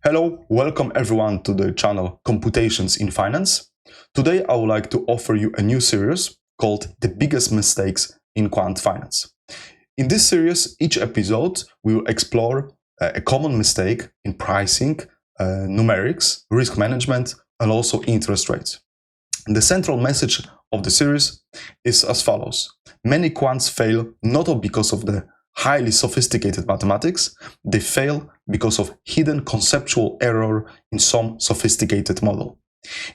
Hello, welcome everyone to the channel Computations in Finance. Today I would like to offer you a new series called The Biggest Mistakes in Quant Finance. In this series, each episode we will explore a common mistake in pricing, numerics, risk management, and also interest rates. The central message of the series is as follows. Many quants fail not because of the highly sophisticated mathematics, they fail because of hidden conceptual error in some sophisticated model.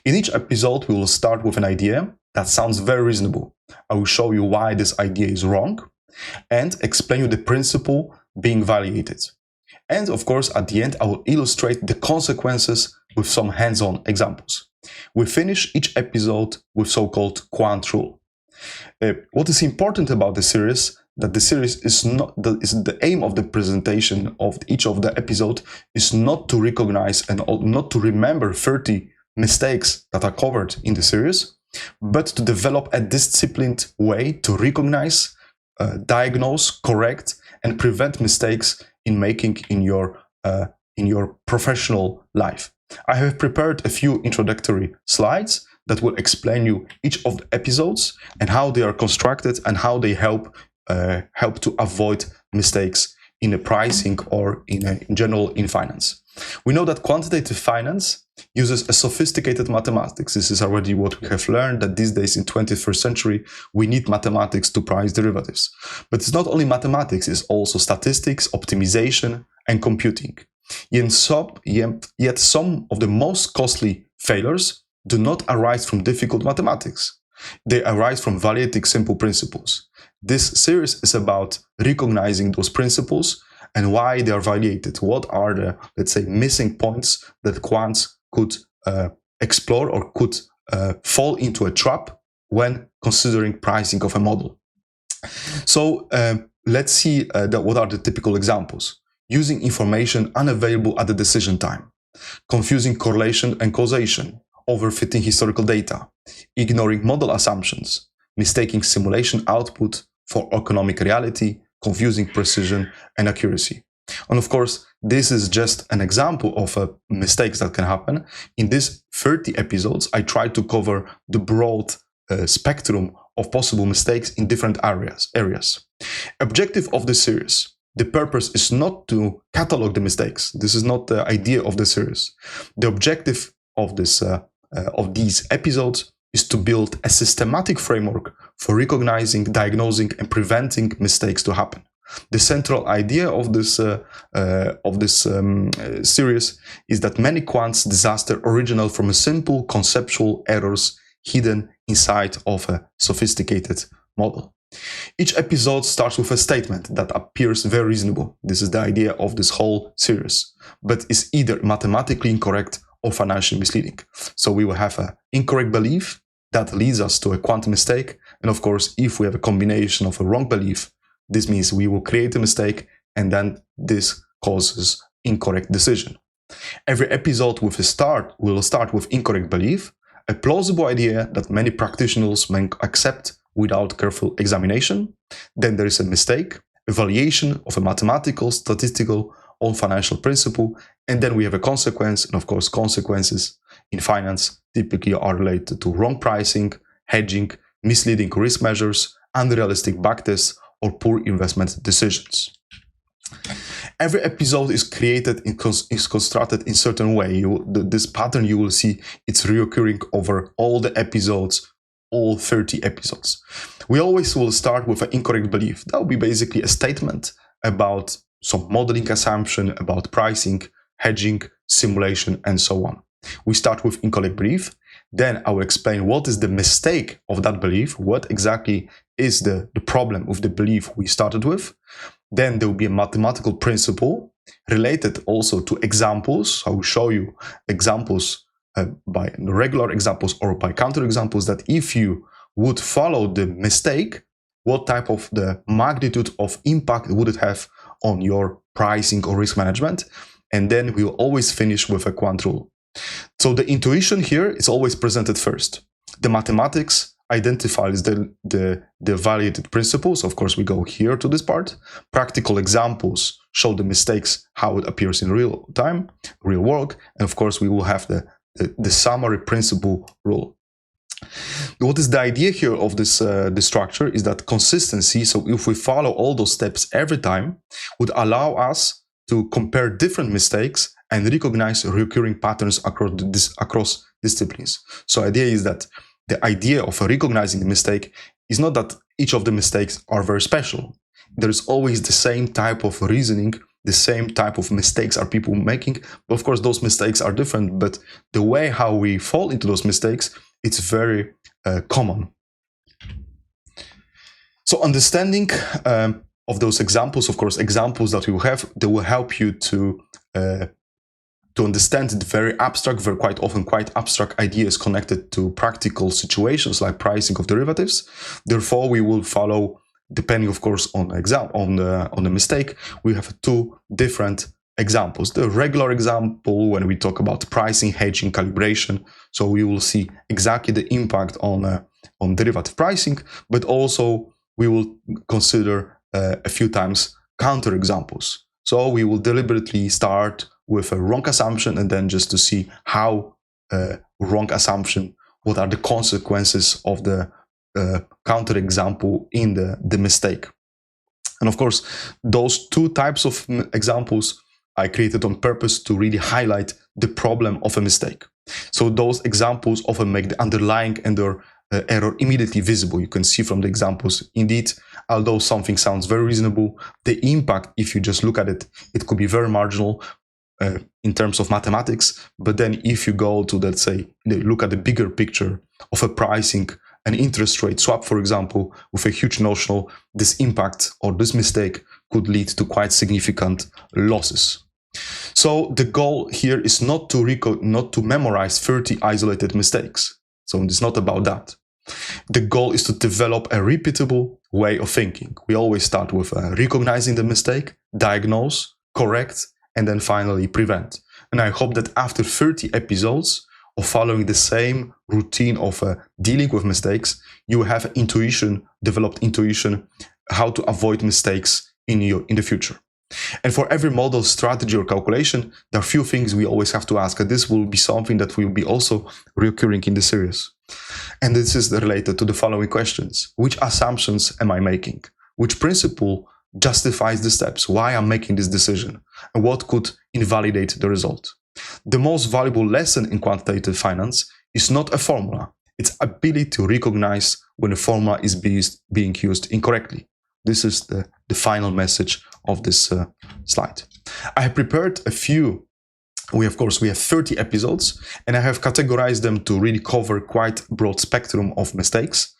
In each episode, we will start with an idea that sounds very reasonable. I will show you why this idea is wrong and explain you the principle being validated. And of course, at the end, I will illustrate the consequences with some hands-on examples. We finish each episode with so-called Quant rule. What is important about the series that the series is not the aim of the presentation of each of the episode is not to recognize and not to remember 30 mistakes that are covered in the series, but to develop a disciplined way to recognize, diagnose, correct, and prevent mistakes in making in your professional life. I have prepared a few introductory slides that will explain you each of the episodes and how they are constructed and how they help to avoid mistakes in the pricing or in general in finance. We know that quantitative finance uses a sophisticated mathematics. This is already what we have learned, that these days in 21st century, we need mathematics to price derivatives. But it's not only mathematics, it's also statistics, optimization, and computing. Yet some of the most costly failures do not arise from difficult mathematics. They arise from validating simple principles. This series is about recognizing those principles and why they are validated. What are the, let's say, missing points that quants could explore or could fall into a trap when considering pricing of a model. So let's see what are the typical examples. Using information unavailable at the decision time, confusing correlation and causation, overfitting historical data, ignoring model assumptions, mistaking simulation output for economic reality, confusing precision and accuracy. And of course, this is just an example of mistakes that can happen. In these 30 episodes, I try to cover the broad spectrum of possible mistakes in different areas. Objective of the series. The purpose is not to catalog the mistakes. This is not the idea of the series. The objective of these episodes is to build a systematic framework for recognizing, diagnosing, and preventing mistakes to happen. The central idea of this series is that many quants disaster original from a simple conceptual errors hidden inside of a sophisticated model. Each episode starts with a statement that appears very reasonable. This is the idea of this whole series, but is either mathematically incorrect or financially misleading. So we will have an incorrect belief that leads us to a quantum mistake. And of course, if we have a combination of a wrong belief, this means we will create a mistake and then this causes incorrect decision. Every episode will start with incorrect belief, a plausible idea that many practitioners may accept without careful examination. Then there is a mistake, evaluation of a mathematical, statistical, or financial principle, and then we have a consequence, and of course consequences in finance typically are related to wrong pricing, hedging, misleading risk measures, unrealistic backtests, or poor investment decisions. Every episode is created, is constructed in a certain way. This pattern you will see, it's reoccurring over all the episodes, all 30 episodes. We always will start with an incorrect belief. That will be basically a statement about some modeling assumption, about pricing, hedging, simulation, and so on. We start with incorrect belief. Then I will explain what is the mistake of that belief, what exactly is the problem with the belief we started with. Then there will be a mathematical principle related also to examples. I will show you examples by regular examples or by counter examples that if you would follow the mistake, what type of the magnitude of impact would it have on your pricing or risk management. And then we will always finish with a quant rule. So the intuition here is always presented first. The mathematics identifies the validated principles. Of course, we go here to this part. Practical examples show the mistakes, how it appears in real time, real work. And of course, we will have the summary principle rule. What is the idea here of this the structure is that consistency. So if we follow all those steps every time, would allow us to compare different mistakes and recognize recurring patterns across disciplines. So idea is that the idea of recognizing the mistake is not that each of the mistakes are very special. There's always the same type of reasoning, the same type of mistakes are people making. But of course, those mistakes are different, but the way how we fall into those mistakes, it's very common. So understanding of those examples, of course, examples that we will have, they will help you to understand the very abstract, quite often quite abstract ideas connected to practical situations like pricing of derivatives. Therefore, we will follow, depending, of course, on the mistake, we have two different examples. The regular example, when we talk about pricing, hedging, calibration, so we will see exactly the impact on derivative pricing, but also we will consider a few times counter examples. So we will deliberately start with a wrong assumption and then just to see how wrong assumption, what are the consequences of the counter example in the mistake. And of course, those two types of examples I created on purpose to really highlight the problem of a mistake. So those examples often make the underlying error immediately visible. You can see from the examples, indeed, although something sounds very reasonable, the impact, if you just look at it, it could be very marginal in terms of mathematics. But then if you go to, let's say, look at the bigger picture of a pricing, an interest rate swap, for example, with a huge notional, this impact or this mistake could lead to quite significant losses. So the goal here is not to memorize 30 isolated mistakes. So it's not about that. The goal is to develop a repeatable way of thinking. We always start with recognizing the mistake, diagnose, correct, and then finally prevent. And I hope that after 30 episodes of following the same routine of dealing with mistakes, you have developed intuition, how to avoid mistakes in the future. And for every model, strategy, or calculation, there are a few things we always have to ask. And this will be something that will be also recurring in the series. And this is related to the following questions. Which assumptions am I making? Which principle justifies the steps? Why I'm making this decision? And what could invalidate the result? The most valuable lesson in quantitative finance is not a formula. It's ability to recognize when a formula is being used incorrectly. This is the final message of this slide. I have prepared a few. We have 30 episodes, and I have categorized them to really cover quite a broad spectrum of mistakes.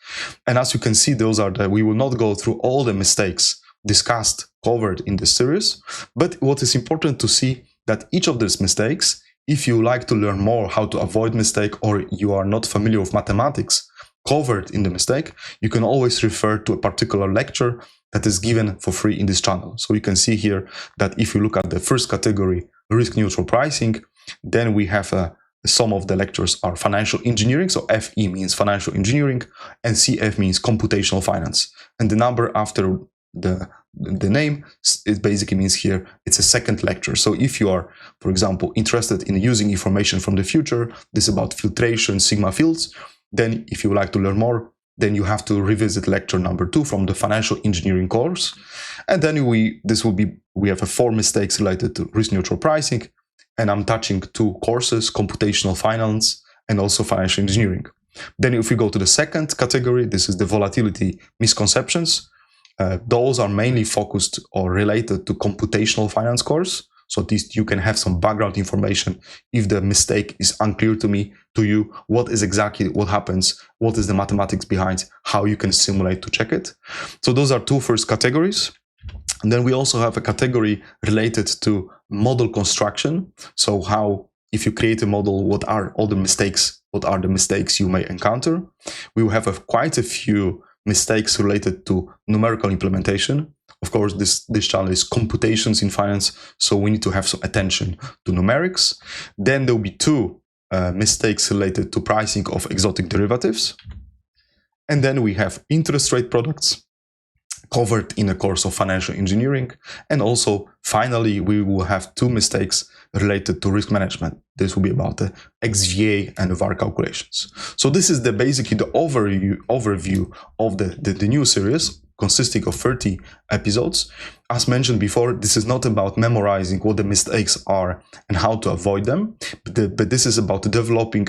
And as you can see, we will not go through all the mistakes discussed, covered in this series. But what is important to see that each of these mistakes, if you like to learn more how to avoid mistake, or you are not familiar with mathematics covered in the mistake, you can always refer to a particular lecture that is given for free in this channel. So you can see here that if you look at the first category, risk neutral pricing, then we have some of the lectures are financial engineering. So FE means financial engineering and CF means computational finance. And the number after the name, it basically means here it's a second lecture. So if you are, for example, interested in using information from the future, this is about filtration, sigma fields, then if you would like to learn more, then you have to revisit lecture number 2 from the financial engineering course. And then we have 4 mistakes related to risk neutral pricing, and I'm touching 2 courses, computational finance and also financial engineering. Then if we go to the second category, this is the volatility misconceptions. Those are mainly focused or related to computational finance course. So at least you can have some background information if the mistake is unclear to you, what is exactly what happens, what is the mathematics behind, how you can simulate to check it. So those are 2 first categories. And then we also have a category related to model construction. So how, if you create a model, what are all the mistakes, what are the mistakes you may encounter? We will have quite a few mistakes related to numerical implementation. Of course, this channel is computations in finance, so we need to have some attention to numerics. Then there will be 2 mistakes related to pricing of exotic derivatives. And then we have interest rate products covered in a course of financial engineering. And also, finally, we will have 2 mistakes related to risk management. This will be about the XVA and VAR calculations. So this is basically the overview of the new series, consisting of 30 episodes. As mentioned before, this is not about memorizing what the mistakes are and how to avoid them, but this is about developing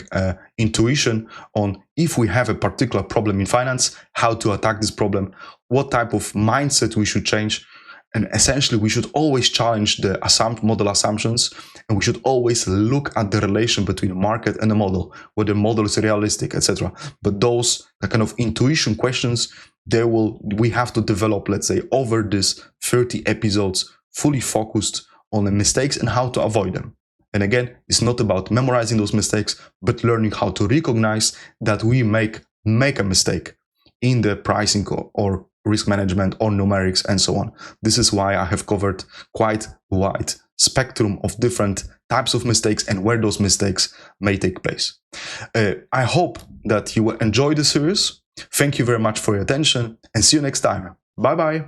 intuition on if we have a particular problem in finance, how to attack this problem, what type of mindset we should change. And essentially, we should always challenge the model assumptions, and we should always look at the relation between the market and the model, whether the model is realistic, etc. But those kind of intuition questions, we have to develop, let's say, over this 30 episodes, fully focused on the mistakes and how to avoid them. And again, it's not about memorizing those mistakes, but learning how to recognize that we make a mistake in the pricing or risk management or numerics and so on. This is why I have covered quite a wide spectrum of different types of mistakes and where those mistakes may take place. I hope that you will enjoy the series. Thank you very much for your attention and see you next time. Bye bye.